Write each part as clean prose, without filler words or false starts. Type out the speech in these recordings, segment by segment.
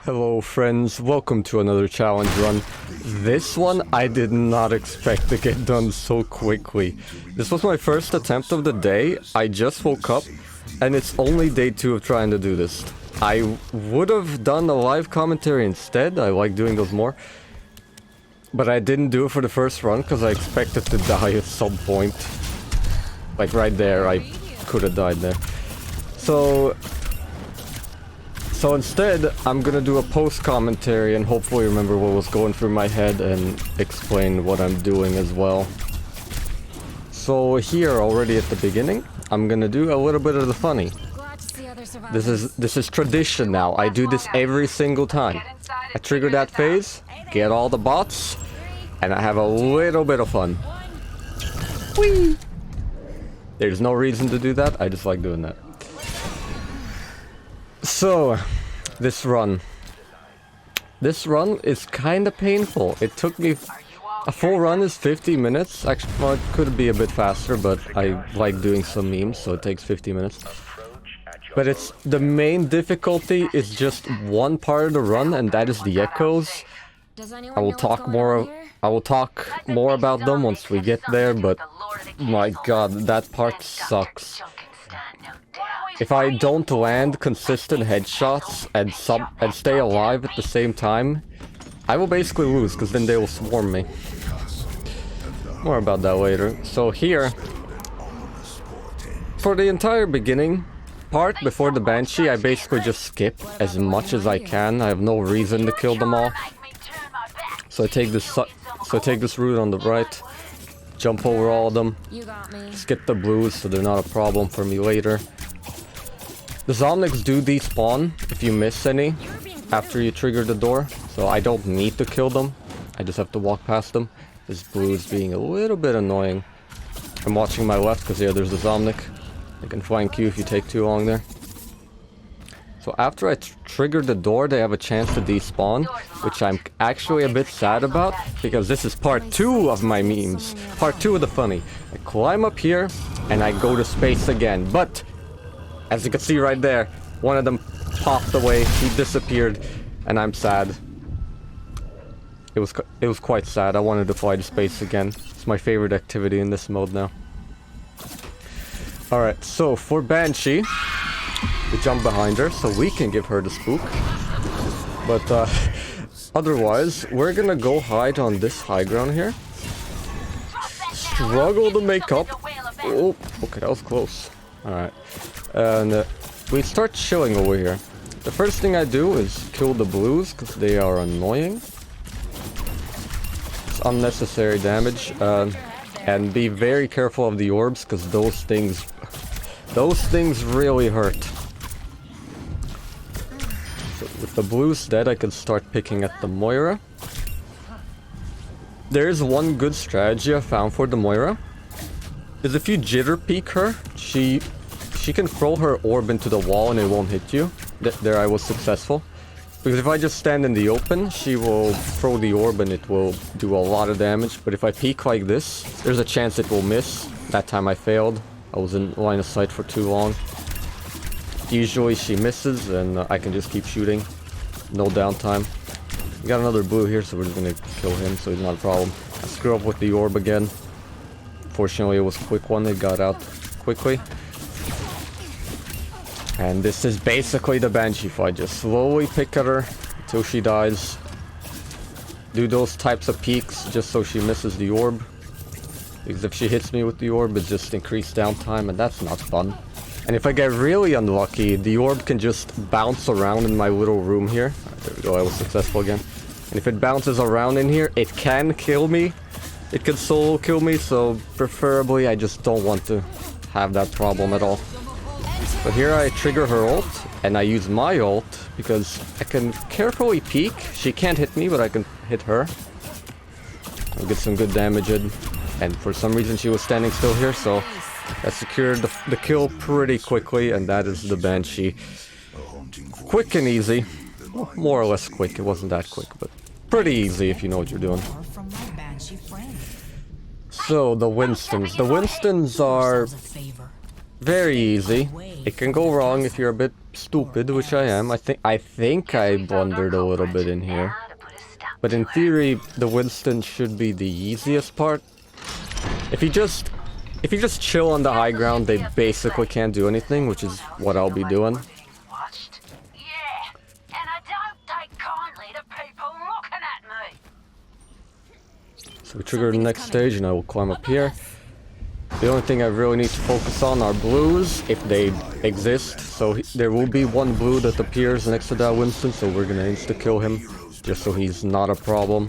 Hello friends, welcome to another challenge run. This one I did not expect to get done so quickly. This was my first attempt of the day. I just woke up and it's only day 2 of trying to do this. I would have done a live commentary instead, I like doing those more. But I didn't do it for the first run because I expected to die at some point. Like right there, I could have died there. So instead, I'm gonna do a post-commentary and hopefully remember what was going through my head and explain what I'm doing as well. So here, already at the beginning, I'm gonna do a little bit of the funny. This is tradition now. I do this every single time. I trigger that phase, get all the bots, and I have a little bit of fun. Whee! There's no reason to do that, I just like doing that. So, this run is kind of painful. It took me, a full run is 50 minutes. Actually, well, it could be a bit faster, but I like doing some memes, so it takes 50 minutes. But it's, the main difficulty is just one part of the run, and that is the echoes. I will talk more about them once we get there, but my god, that part sucks. If I don't land consistent headshots and stay alive at the same time, I will basically lose, because then they will swarm me. More about that later. So here, for the entire beginning part, before the Banshee, I basically just skip as much as I can. I have no reason to kill them all. So I take this route on the right, jump over all of them, skip the blues so they're not a problem for me later. The Zomnics do despawn if you miss any after you trigger the door, so I don't need to kill them. I just have to walk past them. This blue is being a little bit annoying. I'm watching my left because yeah, there's the Zomnic. I can flank you if you take too long there. So after I trigger the door, they have a chance to despawn, which I'm actually a bit sad about, because this is part 2 of my memes. Part 2 of the funny. I climb up here, and I go to space again, but as you can see right there, one of them popped away, he disappeared, and I'm sad. It was quite sad. I wanted to fly to space again. It's my favorite activity in this mode now. Alright, so for Banshee, we jump behind her so we can give her the spook. But otherwise, we're gonna go hide on this high ground here. Struggle to make up. Oh, okay, that was close. Alright. And we start chilling over here. The first thing I do is kill the blues because they are annoying. It's unnecessary damage. And be very careful of the orbs because those things really hurt. So with the blues dead, I can start picking at the Moira. There is one good strategy I found for the Moira. Is if you jitter peek her, she can throw her orb into the wall and it won't hit you. There I was successful. Because if I just stand in the open, she will throw the orb and it will do a lot of damage. But if I peek like this, there's a chance it will miss. That time I failed. I was in line of sight for too long. Usually she misses and I can just keep shooting. No downtime. We got another blue here, so we're just gonna kill him, so he's not a problem. I screw up with the orb again. Fortunately, it was a quick one. It got out quickly. And this is basically the Banshee fight. Just slowly pick at her until she dies. Do those types of peeks just so she misses the orb. Because if she hits me with the orb, it just increased downtime and that's not fun. And if I get really unlucky, the orb can just bounce around in my little room here. There we go, I was successful again. And if it bounces around in here, it can kill me. It can solo kill me, so preferably I just don't want to have that problem at all. But here I trigger her ult, and I use my ult, because I can carefully peek. She can't hit me, but I can hit her. I'll get some good damage in. And for some reason she was standing still here, so I secured the kill pretty quickly, and that is the Banshee. Quick and easy. Well, more or less quick, it wasn't that quick, but pretty easy if you know what you're doing. So, the Winstons. The Winstons are Very easy. It can go wrong if you're a bit stupid, which I am. I think I blundered a little bit in here. But in theory, the Winston should be the easiest part. If you just chill on the high ground, they basically can't do anything, which is what I'll be doing. So we trigger the next stage and I will climb up here. The only thing I really need to focus on are blues, if they exist. So there will be one blue that appears next to that Winston, so we're gonna insta-kill him, just so he's not a problem.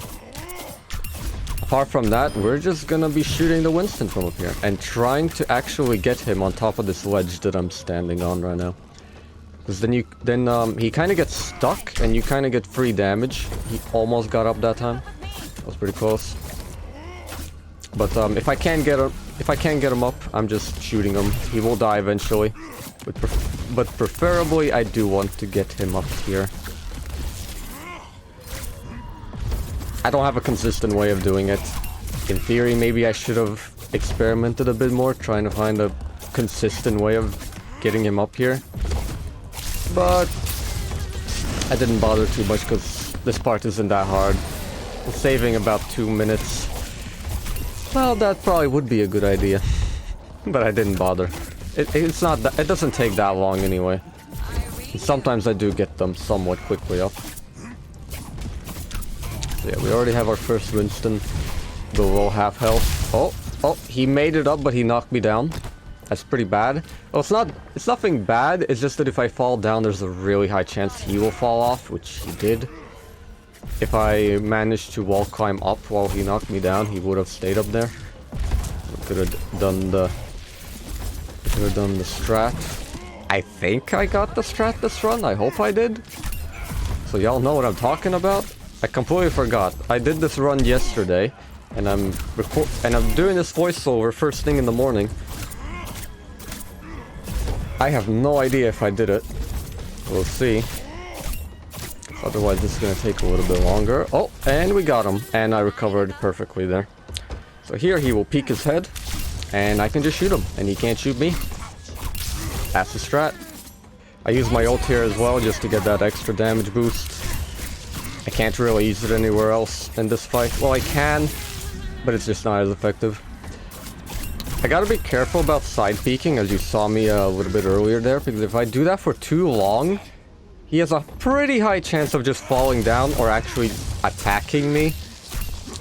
Apart from that, we're just gonna be shooting the Winston from up here, and trying to actually get him on top of this ledge that I'm standing on right now. Because then he kind of gets stuck, and you kind of get free damage. He almost got up that time. That was pretty close. But if I can't get him up, I'm just shooting him. He will die eventually. But preferably, I do want to get him up here. I don't have a consistent way of doing it. In theory, maybe I should have experimented a bit more, trying to find a consistent way of getting him up here. But I didn't bother too much because this part isn't that hard. I'm saving about 2 minutes. Well, that probably would be a good idea, but I didn't bother. It's not that, it doesn't take that long anyway. And sometimes I do get them somewhat quickly up. So yeah, we already have our first Winston below half health. Oh, he made it up, but he knocked me down. That's pretty bad. Well, it's nothing bad. It's just that if I fall down, there's a really high chance he will fall off, which he did. If I managed to wall climb up while he knocked me down, he would have stayed up there. I could have done the strat. I think I got the strat this run. I hope I did. So y'all know what I'm talking about. I completely forgot. I did this run yesterday, and I'm doing this voiceover first thing in the morning. I have no idea if I did it. We'll see. Otherwise, this is going to take a little bit longer. Oh, and we got him. And I recovered perfectly there. So here he will peek his head. And I can just shoot him. And he can't shoot me. That's the strat. I use my ult here as well just to get that extra damage boost. I can't really use it anywhere else in this fight. Well, I can, but it's just not as effective. I gotta be careful about side peeking, as you saw me a little bit earlier there, because if I do that for too long, he has a pretty high chance of just falling down or actually attacking me.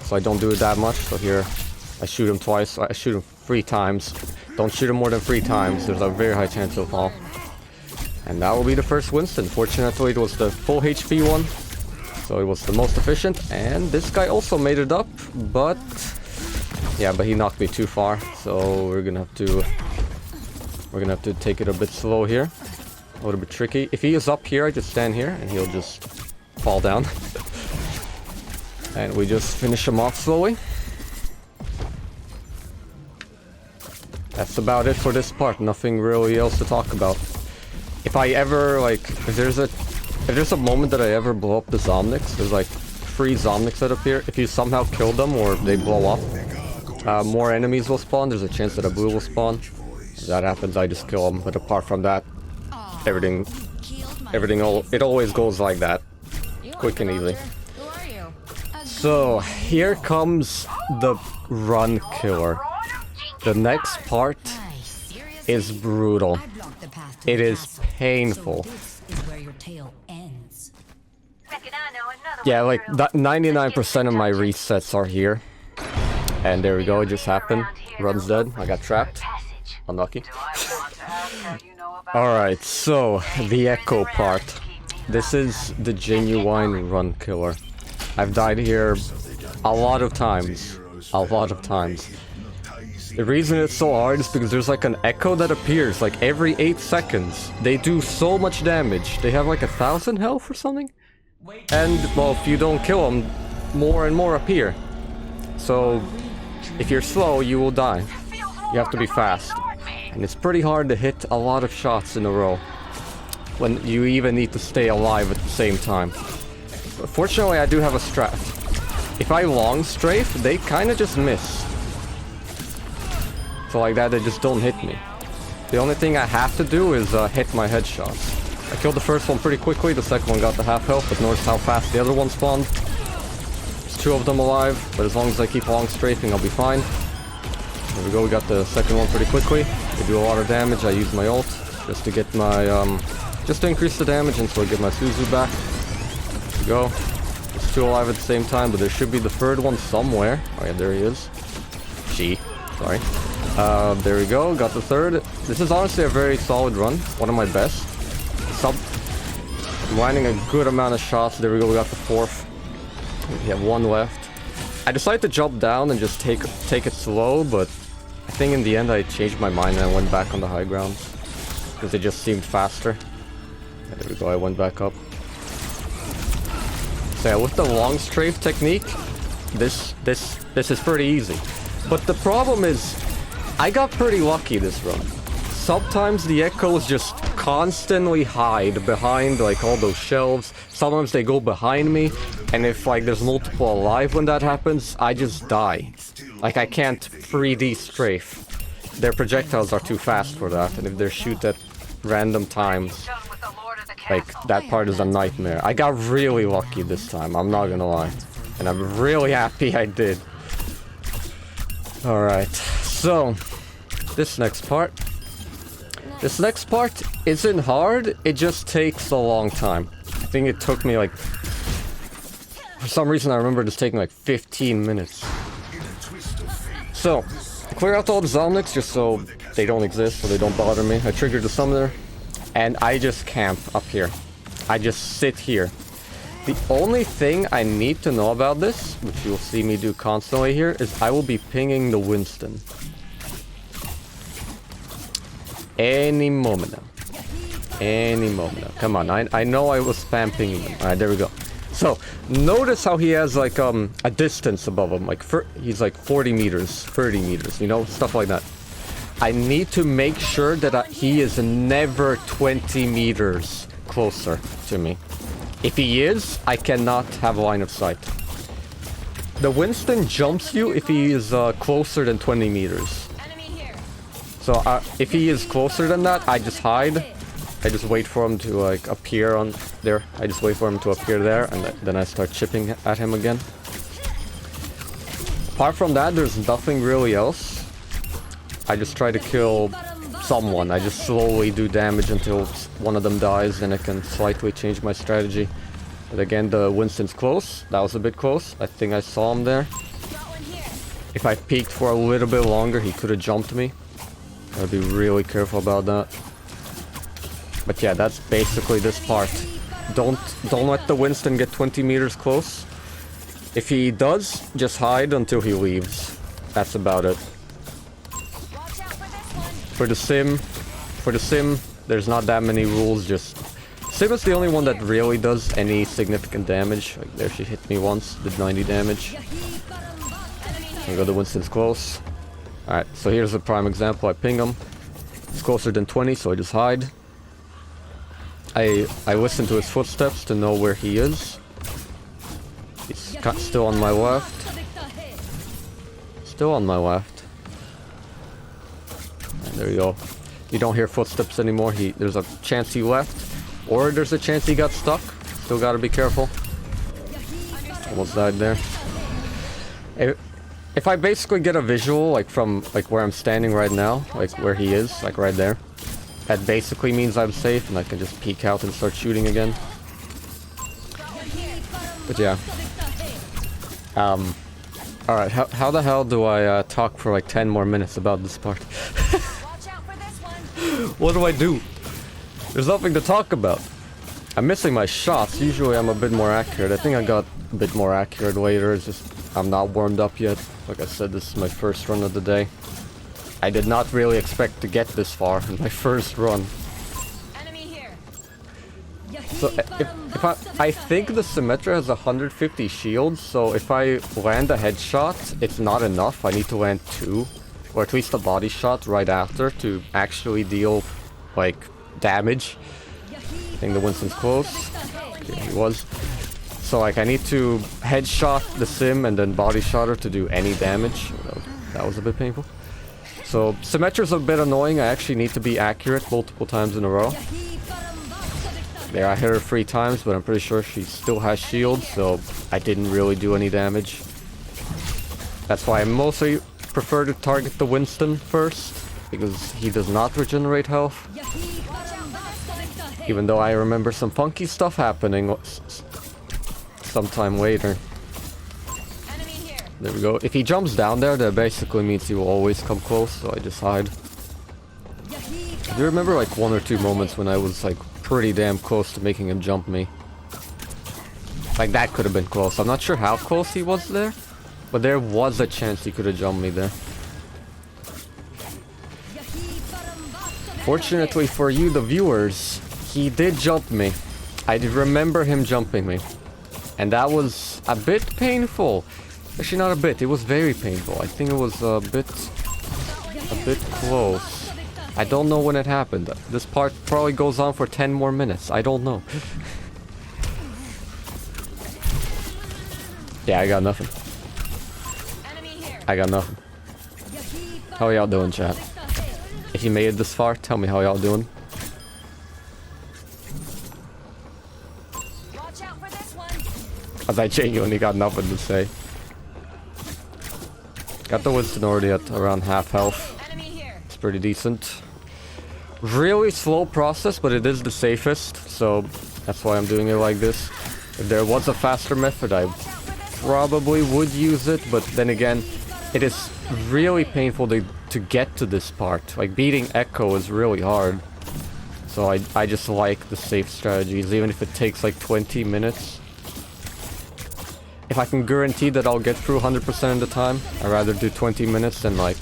So I don't do it that much. So here, I shoot him twice. I shoot him 3 times. Don't shoot him more than 3 times. There's a very high chance he'll fall. And that will be the first Winston. Fortunately, it was the full HP one. So it was the most efficient. And this guy also made it up, but... yeah, but he knocked me too far. So we're gonna have to take it a bit slow here. A little bit tricky. If he is up here, I just stand here and he'll just fall down. And we just finish him off slowly. That's about it for this part. Nothing really else to talk about. If I ever, like, if there's a moment that I ever blow up the Zomnics, there's like 3 Zomnics that appear. If you somehow kill them or they blow up, more enemies will spawn. There's a chance that a blue will spawn. If that happens, I just kill them. But apart from that, it always goes like that. Quick and easy. So, here comes the run killer. The next part is brutal. It is painful. Yeah, like 99% of my resets are here. And there we go, it just happened. Run's dead. I got trapped. Unlucky. Alright, so the echo part. This is the genuine run killer. I've died here a lot of times. A lot of times. The reason it's so hard is because there's like an echo that appears like every 8 seconds. They do so much damage. They have like 1,000 health or something. And, well, if you don't kill them, more and more appear. So, if you're slow, you will die. You have to be fast. And it's pretty hard to hit a lot of shots in a row. When you even need to stay alive at the same time. But fortunately, I do have a strat. If I long strafe, they kind of just miss. So like that, they just don't hit me. The only thing I have to do is hit my headshots. I killed the first one pretty quickly, the second one got the half health, but notice how fast the other one spawned. There's 2 of them alive, but as long as I keep long strafing, I'll be fine. There we go, we got the second one pretty quickly. They do a lot of damage. I use my ult just to get my, just to increase the damage until I get my Suzu back. There we go. There's 2 alive at the same time, but there should be the third one somewhere. Oh yeah, there he is. Sorry. There we go, got the third. This is honestly a very solid run, one of my best. Landing a good amount of shots. There we go, we got the 4th. We have 1 left. I decided to jump down and just take it slow, but I think in the end I changed my mind and I went back on the high ground. Because it just seemed faster. Yeah, there we go, I went back up. So yeah, with the long strafe technique, this is pretty easy. But the problem is, I got pretty lucky this run. Sometimes the echoes just constantly hide behind like all those shelves. Sometimes they go behind me, and if like there's multiple alive when that happens, I just die. Like I can't 3D strafe. Their projectiles are too fast for that, and if they're shoot at random times, like that part is a nightmare. I got really lucky this time, I'm not gonna lie. And I'm really happy I did. Alright, so this next part isn't hard, it just takes a long time. I think it took me like, for some reason I remember this taking like 15 minutes. So, clear out all the Zomnics just so they don't exist, so they don't bother me. I triggered the summoner, and I just camp up here. I just sit here. The only thing I need to know about this, which you'll see me do constantly here, is I will be pinging the Winston. Any moment now. Any moment now. Come on, I know I was spam pinging him. Alright, there we go. So, notice how he has like a distance above him. Like he's like 40 meters, 30 meters, you know, stuff like that. I need to make sure that he is never 20 meters closer to me. If he is, I cannot have a line of sight. The Winston jumps you if he is closer than 20 meters. So if he is closer than that, I just hide. I just wait for him to like appear on there. I just wait for him to appear there, and then I start chipping at him again. Apart from that, there's nothing really else. I just try to kill someone. I just slowly do damage until one of them dies, then I can slightly change my strategy. But again, the Winston's close. That was a bit close. I think I saw him there. If I peeked for a little bit longer, he could have jumped me. Gotta be really careful about that. But yeah, that's basically this part. Don't let the Winston get 20 meters close. If he does, just hide until he leaves. That's about it. For the sim, there's not that many rules. Just Sim is the only one that really does any significant damage. Like there, she hit me once, did 90 damage. There we go, the Winston's close. Alright, so here's a prime example. I ping him. It's closer than 20, so I just hide. I listen to his footsteps to know where he is. He's still on my left. Still on my left. And there you go. You don't hear footsteps anymore. There's a chance he left, or there's a chance he got stuck. Still gotta be careful. Almost died there. If I basically get a visual, like from like where I'm standing right now, like where he is, like right there, that basically means I'm safe and I can just peek out and start shooting again. But yeah. Alright, how the hell do I talk for like 10 more minutes about this part? What do I do? There's nothing to talk about. I'm missing my shots. Usually I'm a bit more accurate. I think I got a bit more accurate later. It's just I'm not warmed up yet. Like I said, this is my first run of the day. I did not really expect to get this far in my first run. So if I think the Symmetra has 150 shields, so if I land a headshot, it's not enough. I need to land 2, or at least a body shot right after to actually deal like damage. I think the Winston's close. Okay, he was. So like I need to headshot the Sim and then body shot her to do any damage. That was a bit painful. So Symmetra's a bit annoying. I actually need to be accurate multiple times in a row. There, I hit her 3 times, but I'm pretty sure she still has shield, so I didn't really do any damage. That's why I mostly prefer to target the Winston first, because he does not regenerate health. Even though I remember some funky stuff happening sometime later. There we go. If he jumps down there, that basically means he will always come close, so I just hide. I do remember like 1 or 2 moments when I was like pretty damn close to making him jump me. Like that could have been close. I'm not sure how close he was there, but there was a chance he could have jumped me there. Fortunately for you, the viewers, he did jump me. I did remember him jumping me. And that was a bit painful. Actually, not a bit. It was very painful. I think it was a bit close. I don't know when it happened. This part probably goes on for 10 more minutes. I don't know. Yeah, I got nothing. I got nothing. How y'all doing, chat? If you made it this far, tell me how y'all doing. As I genuinely got nothing to say. Got the Winston already at around half health. It's pretty decent. Really slow process, but it is the safest, so that's why I'm doing it like this. If there was a faster method, I probably would use it, but then again, it is really painful to get to this part. Like, beating Echo is really hard. So I just like the safe strategies, even if it takes like 20 minutes. If I can guarantee that I'll get through 100% of the time, I'd rather do 20 minutes than like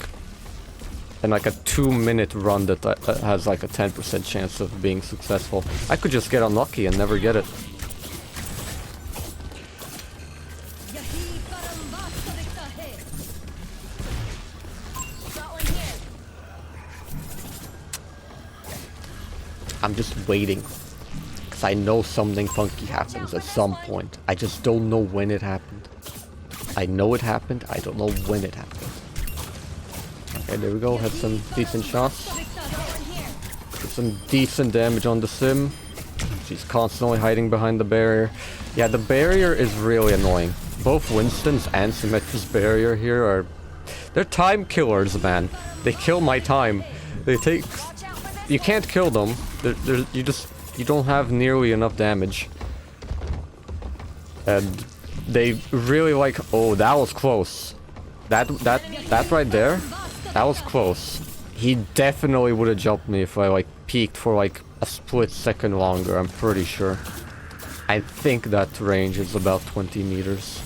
a 2-minute run that has like a 10% chance of being successful. I could just get unlucky and never get it. I'm just waiting. Because I know something funky happens at some point. I just don't know when it happened. I know it happened, I don't know when it happened. Okay, there we go. Had some decent shots. Did some decent damage on the sim. She's constantly hiding behind the barrier. Yeah, the barrier is really annoying. Both Winston's and Symmetra's barrier here are... They're time killers, man. They kill my time. They take... You can't kill them. You don't have nearly enough damage. And they really like... Oh, that was close. That right there, that was close. He definitely would have jumped me if I like peeked for like a split second longer, I'm pretty sure. I think that range is about 20 meters.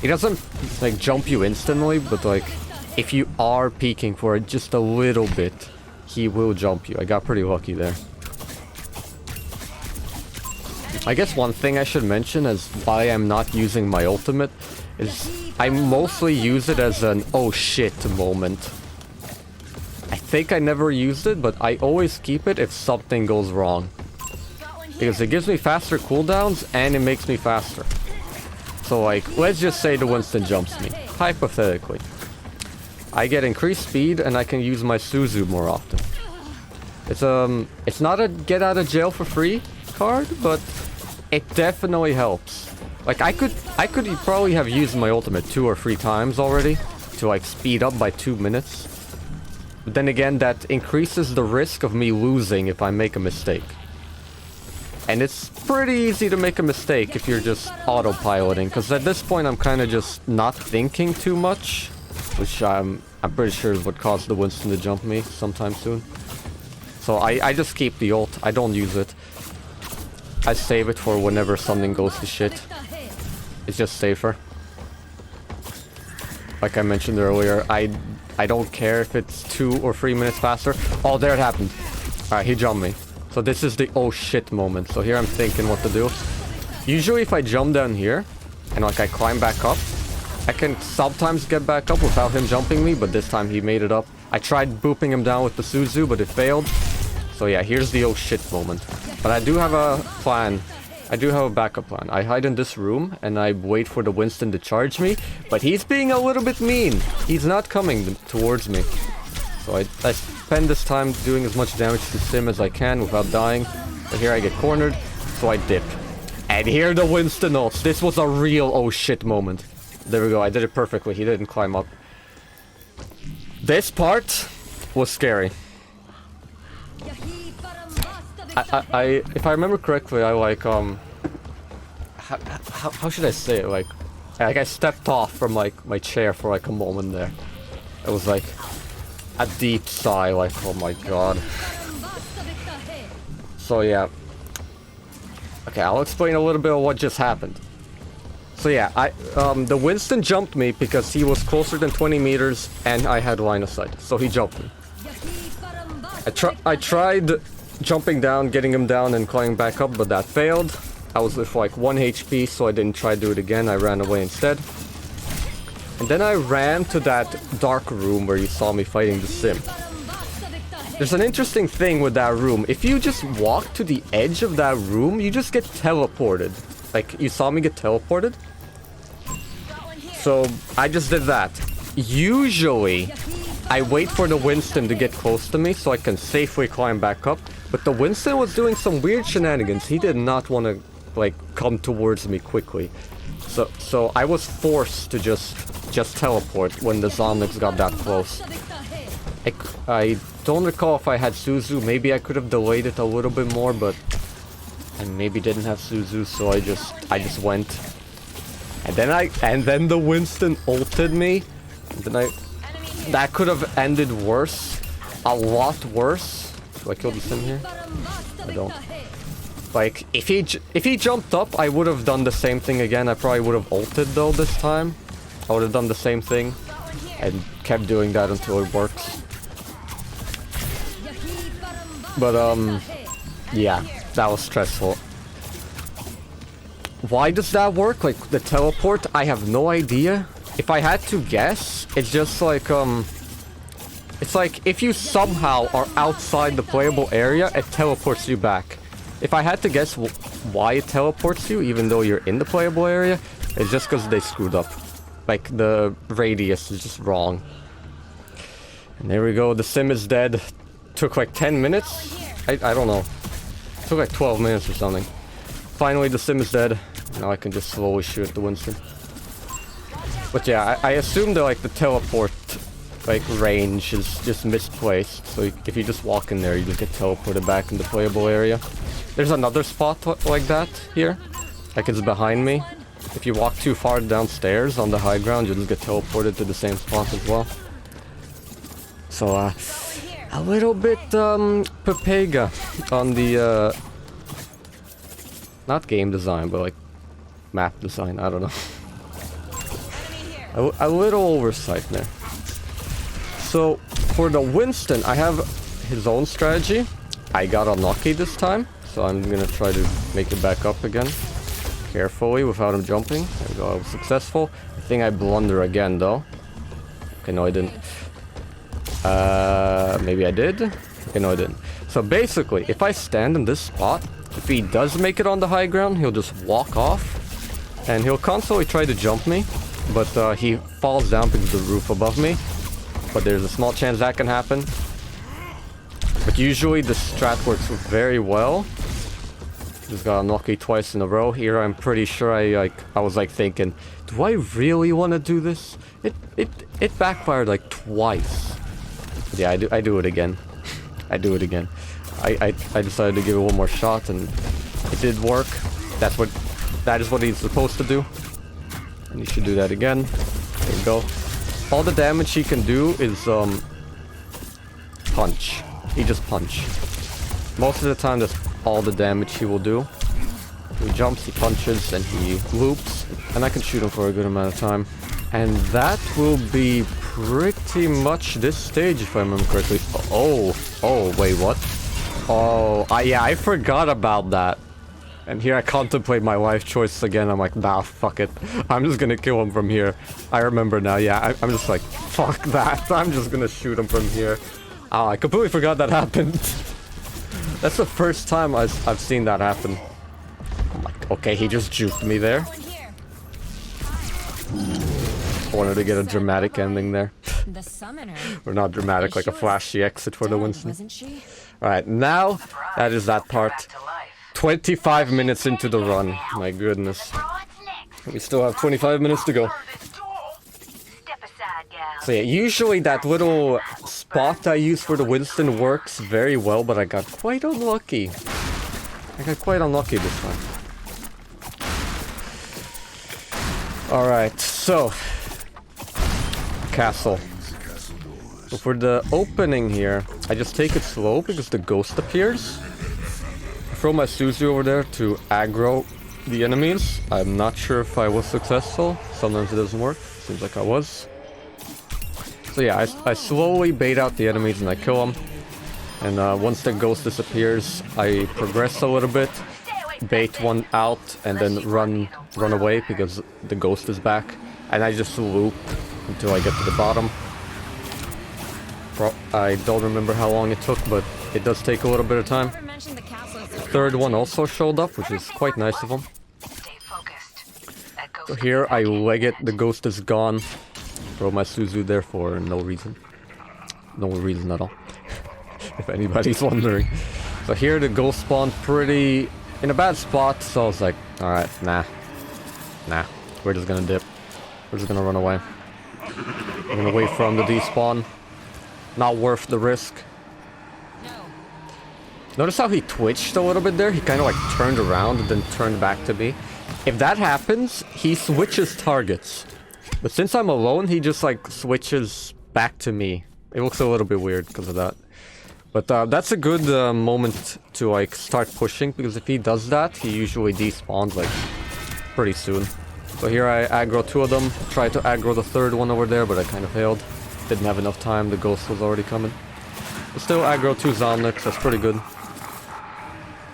He doesn't like jump you instantly, but like if you are peeking for it just a little bit, he will jump you. I got pretty lucky there. I guess one thing I should mention is why I'm not using my ultimate is I mostly use it as an oh shit moment. I think I never used it, but I always keep it if something goes wrong. Because it gives me faster cooldowns and it makes me faster. So like, let's just say the Winston jumps me, hypothetically. I get increased speed and I can use my Suzu more often. It's not a get out of jail for free card, but it definitely helps. Like I could probably have used my ultimate 2 or 3 times already to like speed up by 2 minutes. But then again, that increases the risk of me losing if I make a mistake. And it's pretty easy to make a mistake if you're just autopiloting, because at this point I'm kind of just not thinking too much, which I'm pretty sure is what caused the Winston to jump me sometime soon. So I just keep the ult. I don't use it. I save it for whenever something goes to shit. It's just safer. Like I mentioned earlier, I don't care if it's 2 or 3 minutes faster. Oh, there it happened. Alright, he jumped me. So this is the oh shit moment. So here I'm thinking what to do. Usually if I jump down here and like I climb back up, I can sometimes get back up without him jumping me, but this time he made it up. I tried booping him down with the Suzu, but it failed. So yeah, here's the oh shit moment. But I do have a plan I do have a backup plan. I hide in this room and I wait for the Winston to charge me, but he's being a little bit mean. He's not coming towards me. So I spend this time doing as much damage to Sim as I can without dying. But here I get cornered, so I dip. And here the Winston ults. This was a real oh shit moment. There we go, I did it perfectly. He didn't climb up. This part was scary. If I remember correctly, I like, how should I say it? Like I stepped off from, like, my chair for, like, a moment there. It was, like, a deep sigh, like, oh my god. So, yeah. Okay, I'll explain a little bit of what just happened. So, yeah, the Winston jumped me because he was closer than 20 meters and I had line of sight. So he jumped me. I tried jumping down, getting him down and climbing back up, but that failed. I was with like 1 HP, so I didn't try to do it again. I ran away instead. And then I ran to that dark room where you saw me fighting the Sim. There's an interesting thing with that room. If you just walk to the edge of that room, you just get teleported. Like, you saw me get teleported? So, I just did that. Usually, I wait for the Winston to get close to me so I can safely climb back up. But the Winston was doing some weird shenanigans. He did not want to, like, come towards me quickly. So I was forced to just teleport when the Zombies got that close. I don't recall if I had Suzu. Maybe I could have delayed it a little bit more, but I maybe didn't have Suzu, so I just went. And then the Winston ulted me. And then that could have ended worse. A lot worse. Do I kill the Sim here? I don't. Like, if he jumped up, I would have done the same thing again. I probably would have ulted though this time. I would have done the same thing and kept doing that until it works. But yeah, that was stressful. Why does that work? Like, the teleport, I have no idea. If I had to guess, it's just like, it's like if you somehow are outside the playable area, it teleports you back. If I had to guess why it teleports you, even though you're in the playable area, it's just because they screwed up. Like, the radius is just wrong. And there we go, the Sim is dead. Took like 10 minutes? I don't know. Took like 12 minutes or something. Finally, the Sim is dead. Now I can just slowly shoot the Winston. But yeah, I assume that, like, the teleport, like, range is just misplaced. So if you just walk in there, you just get teleported back in the playable area. There's another spot like that here. Like, it's behind me. If you walk too far downstairs on the high ground, you'll just get teleported to the same spot as well. So, a little bit, Pepega on the, not game design, but, like, map design, I don't know. A little oversight there. So, for the Winston, I have his own strategy. I got unlucky this time, so I'm gonna try to make it back up again. Carefully, without him jumping. There we go, I was successful. I think I blunder again, though. Okay, no, I didn't. Maybe I did? Okay, no, I didn't. So basically, if I stand in this spot, if he does make it on the high ground, he'll just walk off. And he'll constantly try to jump me, but he falls down because of the roof above me. But there's a small chance that can happen. But usually the strat works very well. Just got unlucky twice in a row. Here I'm pretty sure I was like thinking, do I really want to do this? It backfired like twice. Yeah, I do it again. I do it again. I decided to give it one more shot and it did work. That is what he's supposed to do. And you should do that again. There we go. All the damage he can do is punch. He just punch. Most of the time that's all the damage he will do. He jumps, he punches, and he loops. And I can shoot him for a good amount of time. And that will be pretty much this stage, if I remember correctly. Oh, wait, what? Oh, yeah, I forgot about that. And here I contemplate my life choice again. I'm like, nah, fuck it. I'm just gonna kill him from here. I remember now, yeah, I'm just like, fuck that. I'm just gonna shoot him from here. Oh, I completely forgot that happened. That's the first time I've seen that happen. Like, okay, he just juked me there. Wanted to get a dramatic ending there. The summoner. Or not dramatic, like a flashy exit for the Winston. Wasn't she? Alright, now that is that part. 25 minutes into the run. My goodness. We still have 25 minutes to go. So yeah, usually that little spot I use for the Winston works very well, but I got quite unlucky. This time. Alright, so... Castle. So for the opening here, I just take it slow because the ghost appears. I throw my Suzu over there to aggro the enemies. I'm not sure if I was successful. Sometimes it doesn't work. Seems like I was. So yeah, I slowly bait out the enemies and I kill them. And once the ghost disappears, I progress a little bit, bait one out, and then run away because the ghost is back. And I just loop until I get to the bottom. I don't remember how long it took, but it does take a little bit of time. The third one also showed up, which is quite nice of him. So here I leg it, the ghost is gone. Throw my Suzu there for no reason. No reason at all. If anybody's wondering. So here the ghost spawned pretty... in a bad spot, so I was like, alright, nah. We're just gonna dip. We're just gonna run away. We're gonna wait for him to despawn. Not worth the risk. No. Notice how he twitched a little bit there? He kind of like turned around and then turned back to me. If that happens, he switches targets. But since I'm alone, he just like switches back to me. It looks a little bit weird because of that. But that's a good moment to like start pushing, because if he does that, he usually despawns like pretty soon. So here I aggro two of them, tried to aggro the third one over there, but I kind of failed. Didn't have enough time, the ghost was already coming. But still aggro two Zomnics, that's pretty good.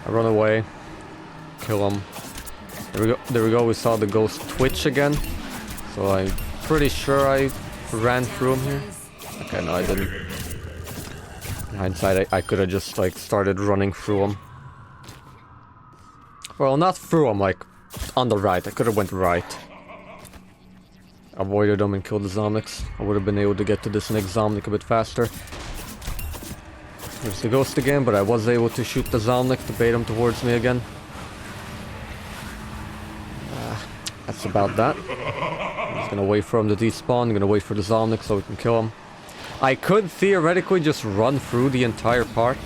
I run away, kill him. There we go, we saw the ghost twitch again. So I'm pretty sure I ran through him here. Okay, no I didn't. In hindsight, I could have just like started running through him. Well, not through him, like on the right. I could have went right. Avoided them and killed the Zomnics. I would have been able to get to this next Zomnic a bit faster. There's the ghost again, but I was able to shoot the Zomnic to bait him towards me again. That's about that. I'm just gonna wait for him to despawn. I'm gonna wait for the Zomnic so we can kill him. I could theoretically just run through the entire part.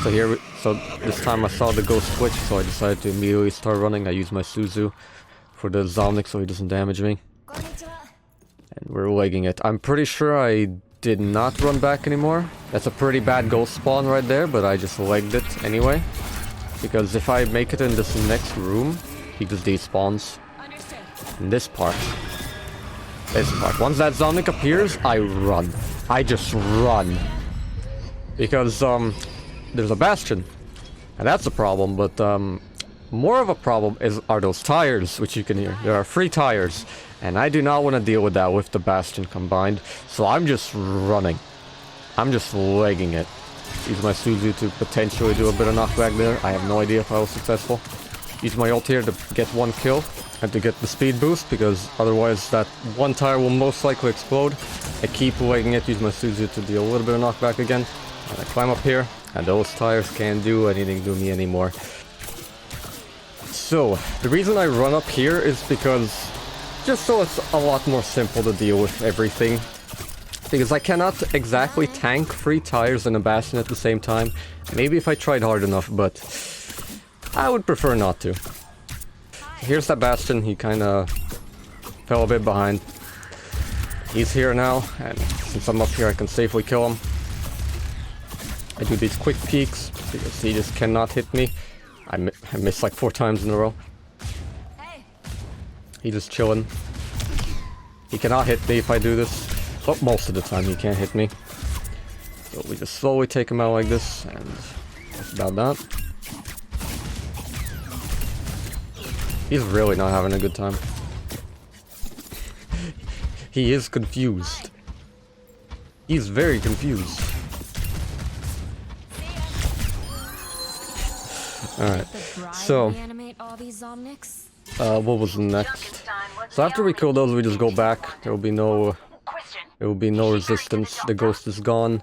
So this time I saw the ghost twitch, so I decided to immediately start running. I used my Suzu for the Zomnic so he doesn't damage me. And we're legging it. I'm pretty sure I did not run back anymore. That's a pretty bad ghost spawn right there, but I just legged it anyway. Because if I make it in this next room, he just despawns. In this part. Once that Zomnic appears, I run. I just run. Because, there's a Bastion. And that's a problem, but, more of a problem are those tires, which you can hear. There are 3 tires. And I do not want to deal with that with the Bastion combined. So I'm just running. I'm just legging it. Use my Suzu to potentially do a bit of knockback there. I have no idea if I was successful. Use my ult here to get 1 kill. And to get the speed boost, because otherwise that 1 tire will most likely explode. I keep legging it, use my Suzu to deal a little bit of knockback again. And I climb up here, and those tires can't do anything to me anymore. So, the reason I run up here is because... just so it's a lot more simple to deal with everything. Because I cannot exactly tank 3 tires and a Bastion at the same time. Maybe if I tried hard enough, but... I would prefer not to. Here's that Bastion, he kinda fell a bit behind. He's here now, and since I'm up here I can safely kill him. I do these quick peeks, because he just cannot hit me. I missed like 4 times in a row. He's just chilling. He cannot hit me if I do this. But most of the time he can't hit me. So we just slowly take him out like this, and that's about that. He's really not having a good time. He is confused. He's very confused. Alright, so all these Zomnics? What was next? So after we kill those, we just go back. There will be no resistance. The ghost is gone.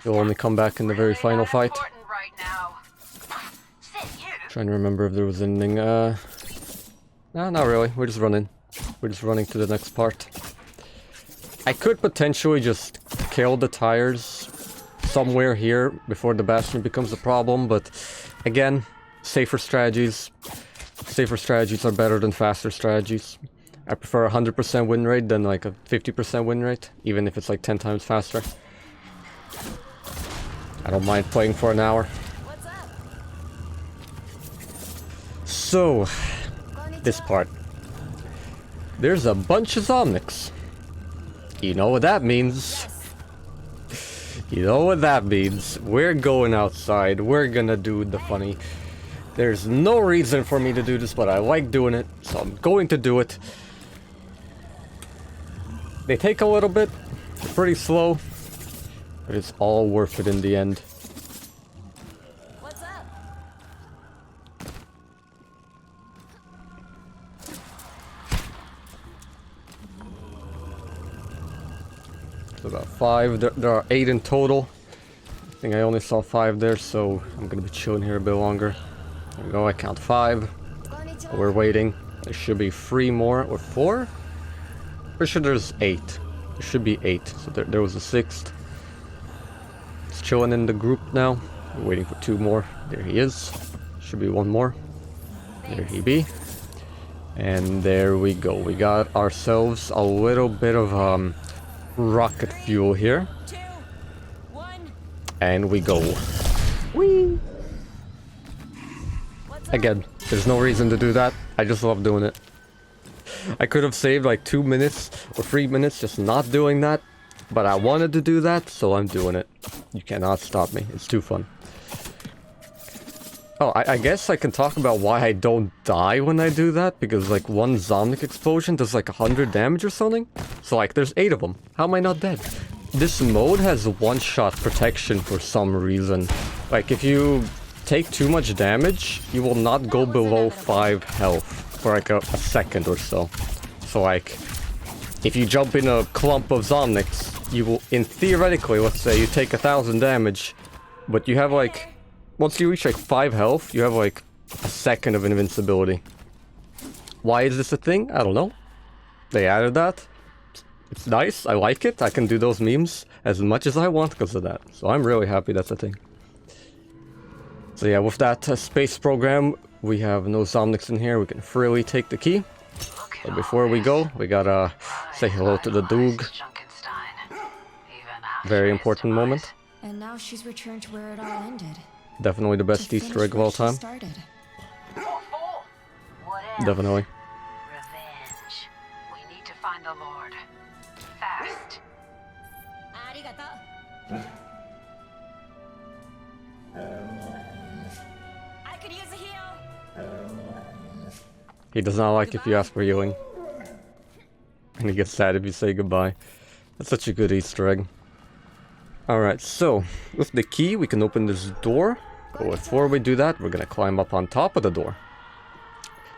He'll only come back in the very final fight. Trying to remember if there was anything. No, not really. We're just running. We're just running to the next part. I could potentially just kill the tires somewhere here before the Bastion becomes a problem, but again, safer strategies. Safer strategies are better than faster strategies. I prefer a 100% win rate than like a 50% win rate, even if it's like 10 times faster. I don't mind playing for an hour. What's up? So, this part. There's a bunch of Zomnics. You know what that means. You know what that means. We're going outside. We're gonna do the funny. There's no reason for me to do this, but I like doing it, so I'm going to do it. They take a little bit. They're pretty slow. But it's all worth it in the end. What's up? So about 5. There are 8 in total. I think I only saw 5 there, so I'm gonna be chilling here a bit longer. There we go, I count 5. We're waiting. There should be 3 more, or 4? Pretty sure there's 8. There should be 8. So there was a 6th. It's chilling in the group now. We're waiting for 2 more. There he is. Should be 1 more. There he be. And there we go. We got ourselves a little bit of rocket fuel here. 2, 1. And we go. Whee! Again, there's no reason to do that. I just love doing it. I could have saved like 2 minutes or 3 minutes just not doing that. But I wanted to do that, so I'm doing it. You cannot stop me. It's too fun. Oh, I guess I can talk about why I don't die when I do that. Because like one Zomnic explosion does like 100 damage or something. So like there's 8 of them. How am I not dead? This mode has one-shot protection for some reason. Like if you take too much damage, you will not go below 5 health for like a second or so. So like, if you jump in a clump of Zomnics, you will, theoretically, let's say you take 1,000 damage, but you have like, once you reach like 5 health, you have like a second of invincibility. Why is this a thing? I don't know. They added that. It's nice, I like it. I can do those memes as much as I want because of that. So I'm really happy that's a thing. So yeah, with that space program, we have no Zomnics in here. We can freely take the key. But before we go, we gotta say hello to the Doog. Very important moment. And now she's returned to where it all ended. Definitely the best Easter egg of all time. Definitely. Revenge. We need to find the Lord. Fast. I could use a heal. He does not like if you ask for healing. And he gets sad if you say goodbye. That's such a good Easter egg. Alright, so with the key we can open this door. But before we do that, we're gonna climb up on top of the door.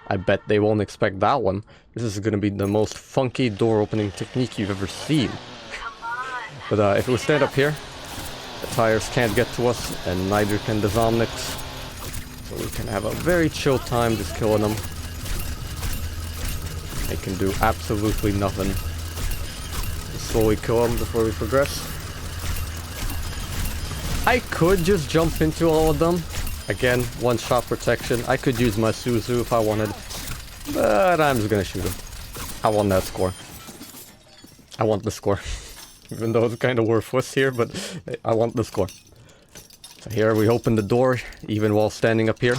I bet they won't expect that one. This is gonna be the most funky door opening technique you've ever seen. But if we stand up here, the tires can't get to us, and neither can the Zomnics. So we can have a very chill time just killing them. They can do absolutely nothing. Just slowly kill them before we progress. I could just jump into all of them. Again, one-shot protection. I could use my Suzu if I wanted. But I'm just gonna shoot him. I want that score. I want the score. Even though it's kind of worthless here, but I want the score. So here we open the door, even while standing up here.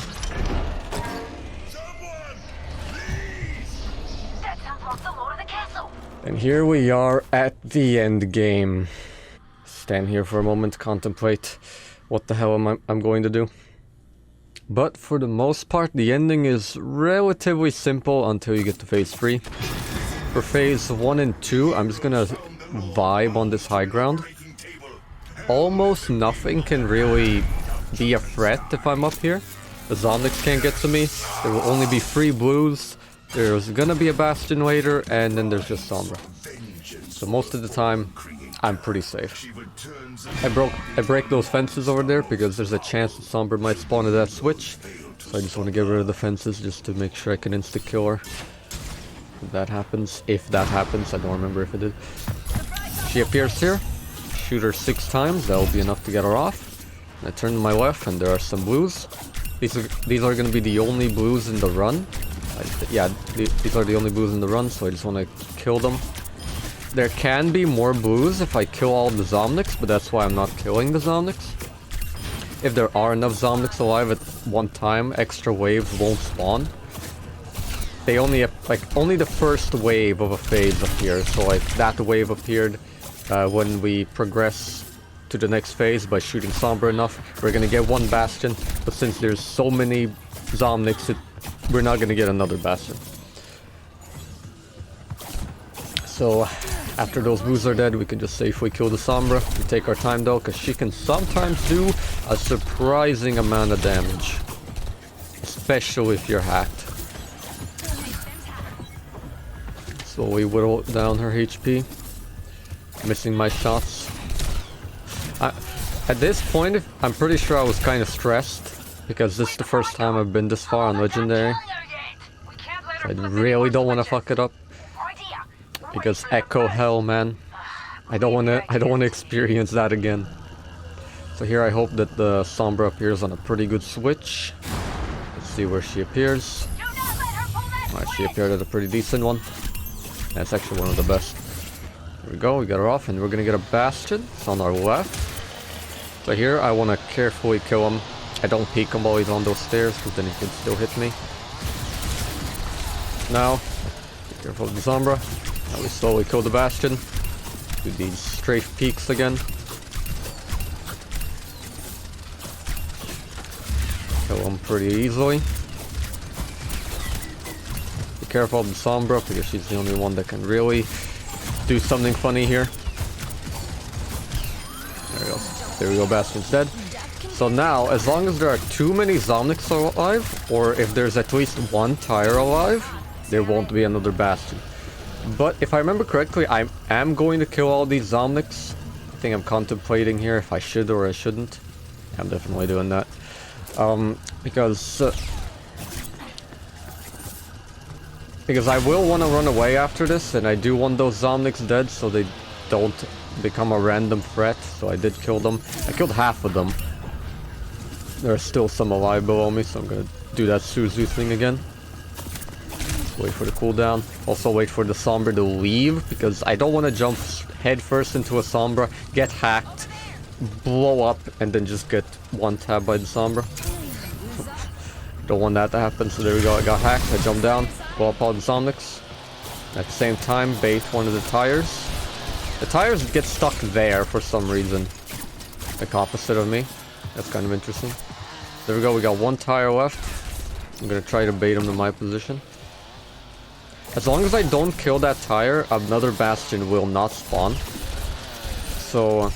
And here we are at the end game. Stand here for a moment, contemplate what the hell I'm going to do. But for the most part, the ending is relatively simple until you get to phase 3. For phase 1 and 2, I'm just gonna vibe on this high ground. Almost nothing can really be a threat if I'm up here. The Zomnics can't get to me. There will only be 3 blues. There's gonna be a Bastion later, and then there's just Sombra. So most of the time, I'm pretty safe. I break those fences over there because there's a chance that Sombra might spawn at that switch. So I just want to get rid of the fences just to make sure I can insta-kill her. If that happens, I don't remember if it did. She appears here. Shoot her 6 times, that will be enough to get her off. I turn to my left and there are some blues. These are going to be the only blues in the run. These are the only blues in the run, so I just want to kill them. There can be more blues if I kill all the Zomnics, but that's why I'm not killing the Zomnics. If there are enough Zomnics alive at one time, extra waves won't spawn. They only only the first wave of a phase appears. So like that wave appeared when we progress to the next phase by shooting Sombra enough. We're gonna get 1 Bastion, but since there's so many Zomnics, we're not gonna get another Bastion. So after those blues are dead, we can just safely kill the Sombra. We take our time though, because she can sometimes do a surprising amount of damage. Especially if you're hacked. Slowly whittle down her HP. Missing my shots. At this point, I'm pretty sure I was kind of stressed. Because this is the first time I've been this far on Legendary. I really don't want to fuck it up. Because Echo Hell, man. I don't want to experience that again. So here I hope that the Sombra appears on a pretty good switch. Let's see where she appears. Alright, she appeared at a pretty decent one. That's actually one of the best. Here we go, we got her off, and we're gonna get a Bastion. It's on our left. So here I want to carefully kill him. I don't peek him while he's on those stairs, because then he can still hit me. Now, be careful of the Sombra. Now we slowly kill the Bastion. Do these strafe peeks again. Kill him pretty easily. Be careful of the Sombra, because she's the only one that can really do something funny here. There we go. There we go, Bastion's dead. So now, as long as there are too many Zomnics alive, or if there's at least 1 Tyre alive, there won't be another Bastion. But if I remember correctly, I am going to kill all these Zomnics. I think I'm contemplating here if I should or I shouldn't. I'm definitely doing that. Because I will want to run away after this, and I do want those Zomnics dead so they don't become a random threat. So I did kill them. I killed half of them. There are still some alive below me, so I'm gonna do that Suzu thing again. Wait for the cooldown. Also wait for the Sombra to leave, because I don't want to jump head first into a Sombra, get hacked, blow up, and then just get one tap by the Sombra. Don't want that to happen, so there we go. I got hacked, I jumped down, blow up all the Zomnics. At the same time, bait one of the tires. The tires get stuck there for some reason. Like opposite of me. That's kind of interesting. There we go, we got 1 tire left. I'm gonna try to bait him to my position. As long as I don't kill that tire, another Bastion will not spawn. So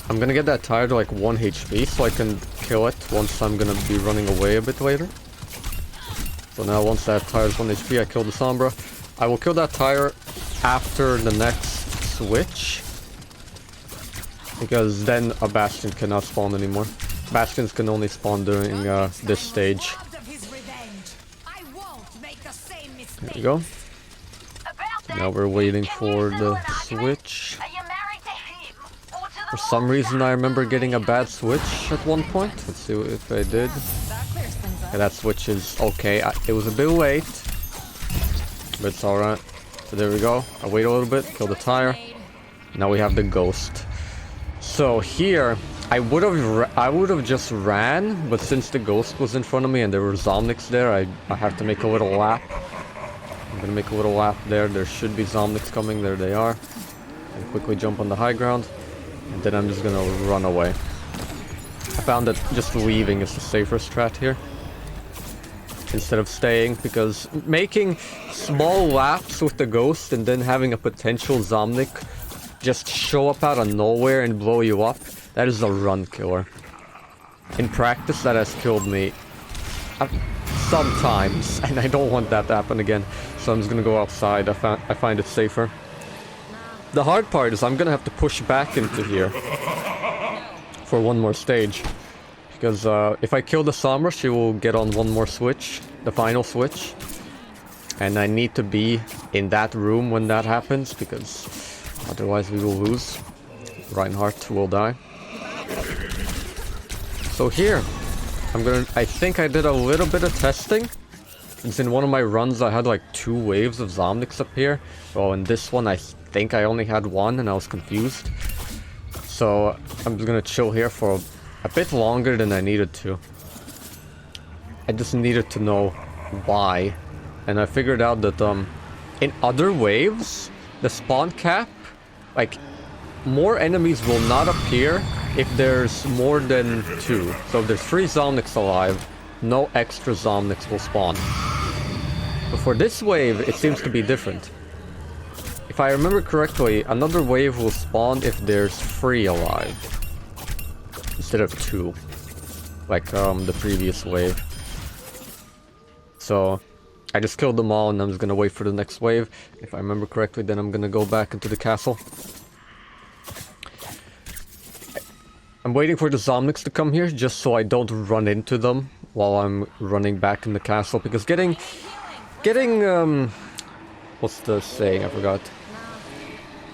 I'm gonna get that tire to like 1 HP so I can kill it once I'm gonna be running away a bit later. So now once that tire is 1 HP, I kill the Sombra. I will kill that tire after the next switch, because then a Bastion cannot spawn anymore. Bastions can only spawn during this stage. There we go. So now we're waiting for the switch. For some reason I remember getting a bad switch at one point. Let's see if I did. Yeah, that switch is okay. It was a bit late, but it's alright. So there we go. I wait a little bit, kill the tire. Now we have the ghost. So here, I would have just ran, but since the ghost was in front of me and there were Zomnics there, I have to make a little lap. I'm gonna make a little lap there. There should be Zomnics coming. There they are. And quickly jump on the high ground. And then I'm just gonna run away. I found that just leaving is the safer strat here, instead of staying, because making small laps with the ghost and then having a potential Zomnic just show up out of nowhere and blow you up, that is a run killer. In practice, that has killed me sometimes, and I don't want that to happen again. So I'm just gonna go outside. I find it safer. The hard part is I'm gonna have to push back into here for one more stage. Because if I kill the Sombra, she will get on one more switch, the final switch. And I need to be in that room when that happens, because otherwise we will lose. Reinhardt will die. So here, I think I did a little bit of testing. Because in one of my runs I had like 2 waves of Zomnics appear. Well, in this one I think I only had 1 and I was confused. So I'm just gonna chill here for a bit longer than I needed to. I just needed to know why. And I figured out that in other waves, the spawn cap, like, more enemies will not appear if there's more than 2. So if there's 3 Zomnics alive, no extra Zomnics will spawn. But for this wave, it seems to be different. If I remember correctly, another wave will spawn if there's 3 alive. Instead of 2. Like the previous wave. So I just killed them all and I'm just gonna wait for the next wave. If I remember correctly, then I'm gonna go back into the castle. I'm waiting for the Zomnics to come here just so I don't run into them while I'm running back in the castle, because getting what's the saying? I forgot.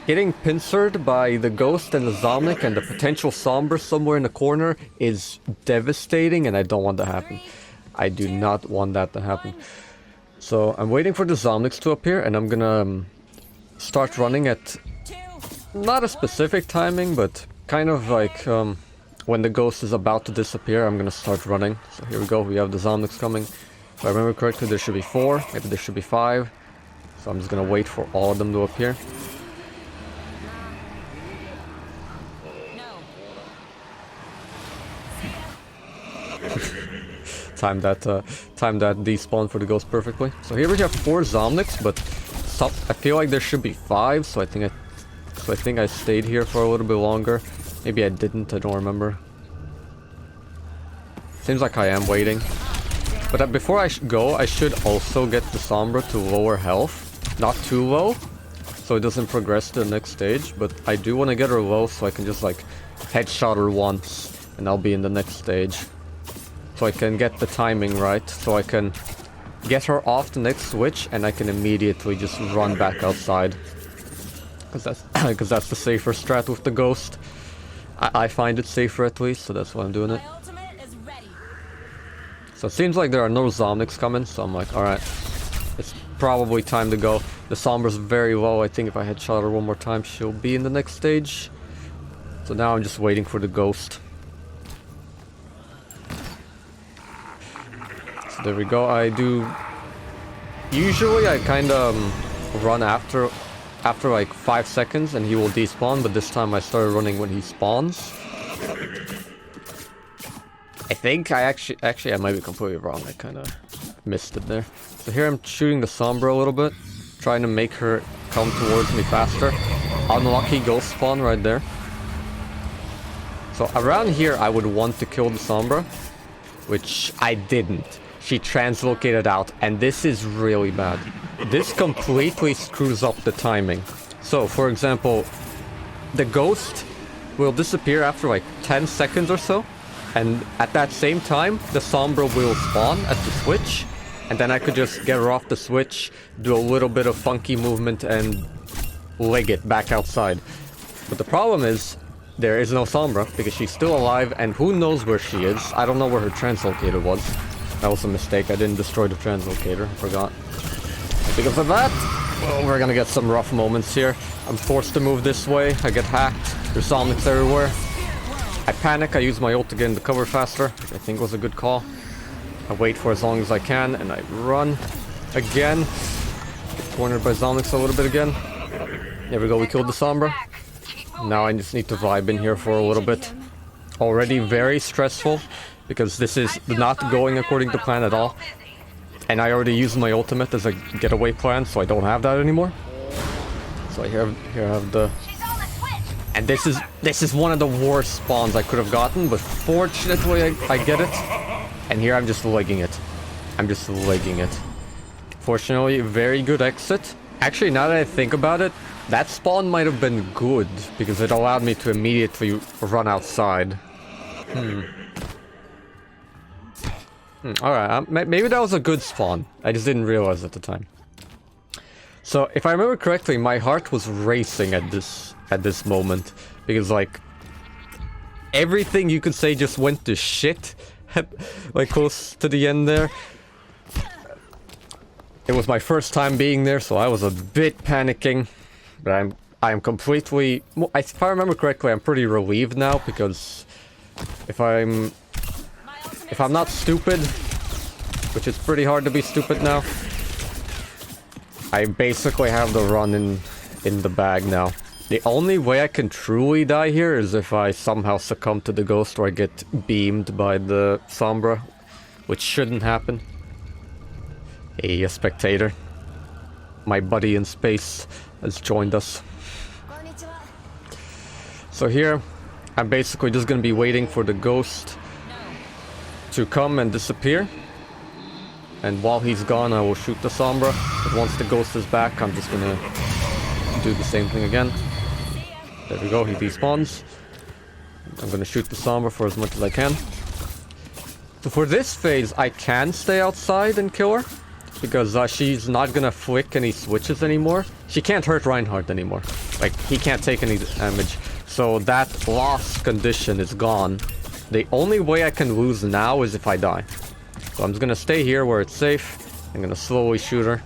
Getting pincered by the ghost and the Zomnic and the potential Sombra somewhere in the corner is devastating, and I don't want that to happen. I do not want that to happen. So I'm waiting for the Zomnics to appear, and I'm gonna start running at not a specific timing, but kind of like when the ghost is about to disappear, I'm gonna start running. So here we go, we have the Zomnics coming. If I remember correctly, there should be 4, maybe there should be 5. So I'm just gonna wait for all of them to appear. Time that despawn for the ghost perfectly. So here we have 4 Zomnics, but I feel like there should be 5, so I think I stayed here for a little bit longer. Maybe I didn't, I don't remember. Seems like I am waiting. But before I go, I should also get the Sombra to lower health. Not too low, so it doesn't progress to the next stage. But I do want to get her low so I can just like headshot her once and I'll be in the next stage. So I can get the timing right, so I can get her off the next switch and I can immediately just run back outside. Because that's the safer strat with the ghost. I find it safer at least, so that's why I'm doing it. My ultimate is ready. So it seems like there are no Zomnics coming, so I'm like, alright. It's probably time to go. The Sombra's very low. I think if I headshot her one more time, she'll be in the next stage. So now I'm just waiting for the ghost. So there we go. I do... Usually I kind of run after like 5 seconds and he will despawn, but this time I started running when he spawns. I think I actually I might be completely wrong. I kind of missed it there. So here I'm shooting the Sombra a little bit, trying to make her come towards me faster. Unlucky ghost spawn right there. So around here I would want to kill the Sombra, which I didn't. She translocated out, and this is really bad. This completely screws up the timing. So, for example, the ghost will disappear after like 10 seconds or so, and at that same time, the Sombra will spawn at the switch, and then I could just get her off the switch, do a little bit of funky movement, and leg it back outside. But the problem is, there is no Sombra, because she's still alive, and who knows where she is. I don't know where her translocator was. That was a mistake. I didn't destroy the translocator. I forgot. Because of that, well, we're gonna get some rough moments here. I'm forced to move this way. I get hacked. There's Zomnics everywhere. I panic. I use my ult to get into cover faster, which I think was a good call. I wait for as long as I can, and I run again. Get cornered by Zomnics a little bit again. There we go. We killed the Sombra. Now I just need to vibe in here for a little bit. Already very stressful, because this is not going according to plan at all. And I already used my ultimate as a getaway plan, so I don't have that anymore. So here I have the... And this is one of the worst spawns I could have gotten, but fortunately I get it. And here I'm just legging it. I'm just legging it. Fortunately, very good exit. Actually, now that I think about it, that spawn might have been good, because it allowed me to immediately run outside. Alright, maybe that was a good spawn. I just didn't realize at the time. So, if I remember correctly, my heart was racing at this moment. Because, like, everything you could say just went to shit. Like, close to the end there. It was my first time being there, so I was a bit panicking. But I'm completely... If I remember correctly, I'm pretty relieved now, because... If I'm not stupid, which is pretty hard to be stupid now, I basically have the run in the bag now. The only way I can truly die here is if I somehow succumb to the ghost or I get beamed by the Sombra, which shouldn't happen. Hey, a spectator. My buddy in space has joined us. So here, I'm basically just gonna be waiting for the ghost to come and disappear. And while he's gone, I will shoot the Sombra. But once the ghost is back, I'm just gonna do the same thing again. There we go, he despawns. I'm gonna shoot the Sombra for as much as I can. So for this phase, I can stay outside and kill her. Because she's not gonna flick any switches anymore. She can't hurt Reinhardt anymore. Like, he can't take any damage. So that loss condition is gone. The only way I can lose now is if I die. So I'm just gonna stay here where it's safe. I'm gonna slowly shoot her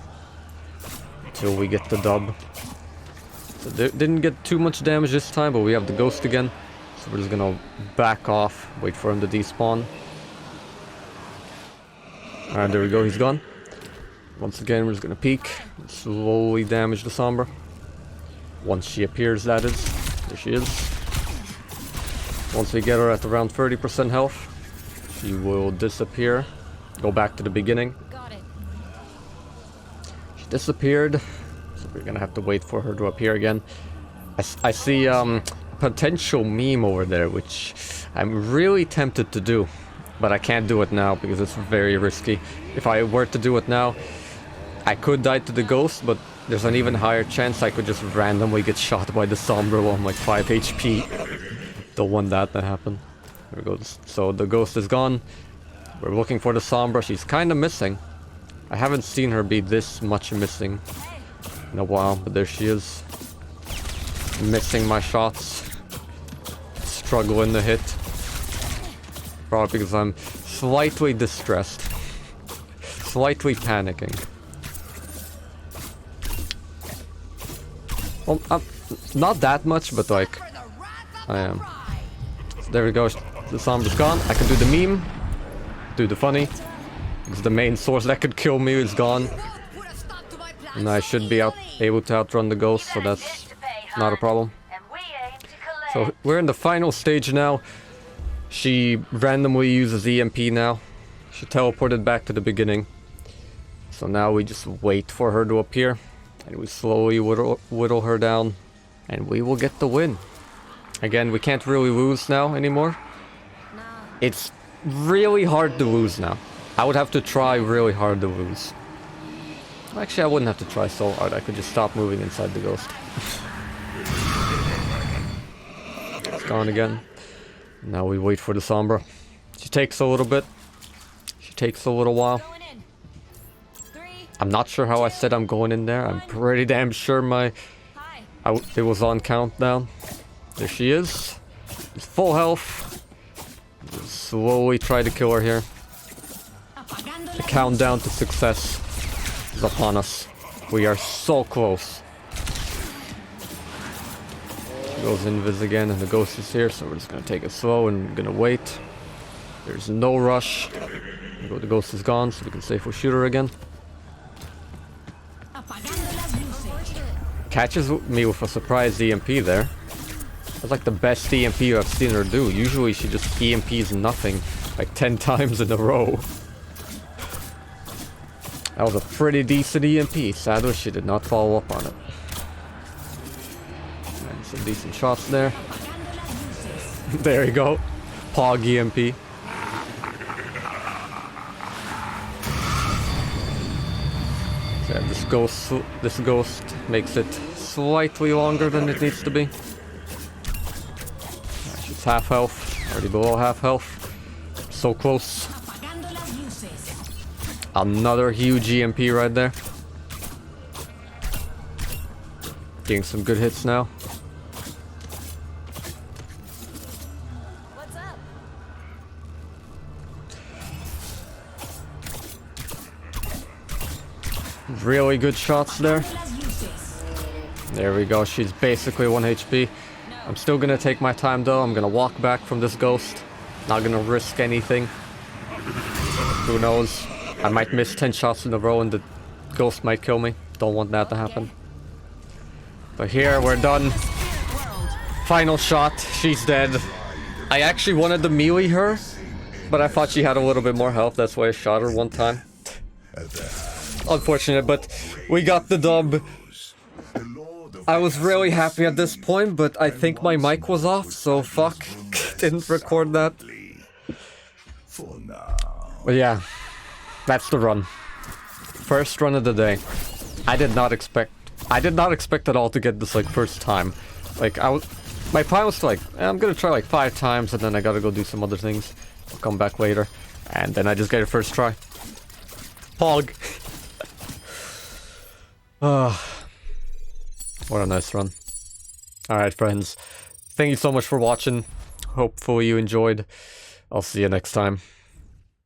until we get the dub. So didn't get too much damage this time, but we have the ghost again. So we're just gonna back off, wait for him to despawn. Alright, there we go, he's gone. Once again, we're just gonna peek, slowly damage the Sombra. Once she appears, that is. There she is. Once we get her at around 30% health, she will disappear. Go back to the beginning. Got it. She disappeared, so we're gonna have to wait for her to appear again. I see a potential meme over there, which I'm really tempted to do. But I can't do it now because it's very risky. If I were to do it now, I could die to the ghost, but there's an even higher chance I could just randomly get shot by the Sombra while I'm like 5 HP. Don't want that to happen. There we go. So the ghost is gone. We're looking for the Sombra. She's kind of missing. I haven't seen her be this much missing in a while, but there she is. Missing my shots. Struggling to hit. Probably because I'm slightly distressed. Slightly panicking. Well, not that much, but like, I am. So there we go, the Sombra's gone. I can do the meme, do the funny, because the main source that could kill me is gone. And I should be able to outrun the ghost, so that's not a problem. So we're in the final stage now. She randomly uses EMP now. She teleported back to the beginning. So now we just wait for her to appear. And we slowly whittle her down. And we will get the win. Again, we can't really lose now anymore. It's really hard to lose now. I would have to try really hard to lose. Actually, I wouldn't have to try so hard. I could just stop moving inside the ghost. It's gone again. Now we wait for the Sombra. She takes a little bit. She takes a little while. I'm not sure how I said I'm going in there. I'm pretty damn sure it was on countdown. There she is. She's full health. Just slowly try to kill her here. The countdown to success is upon us. We are so close. She goes invis again and the ghost is here, so we're just gonna take it slow and gonna wait. There's no rush. The ghost is gone, so we can safely shoot her again. Catches me with a surprise EMP there. That's like the best EMP I've seen her do. Usually she just EMPs nothing like 10 times in a row. That was a pretty decent EMP. Sadly, she did not follow up on it. And some decent shots there. There you go. Pog EMP. This ghost makes it slightly longer than it needs to be. She's half health, already below half health. So close. Another huge EMP right there. Getting some good hits now. What's up? Really good shots there. There we go, she's basically 1 HP. I'm still gonna take my time though, I'm gonna walk back from this ghost. Not gonna risk anything. Who knows? I might miss 10 shots in a row and the ghost might kill me. Don't want that to happen. But here, we're done. Final shot, she's dead. I actually wanted to melee her, but I thought she had a little bit more health, that's why I shot her one time. Unfortunate, but we got the dub. I was really happy at this point, but I think my mic was off, so fuck. Didn't record that. But yeah, that's the run. First run of the day. I did not expect at all to get this like first time. Like my plan was to like, I'm gonna try like 5 times and then I gotta go do some other things. I'll come back later. And then I just get it first try. Pog. What a nice run. Alright friends, thank you so much for watching. Hopefully you enjoyed. I'll see you next time.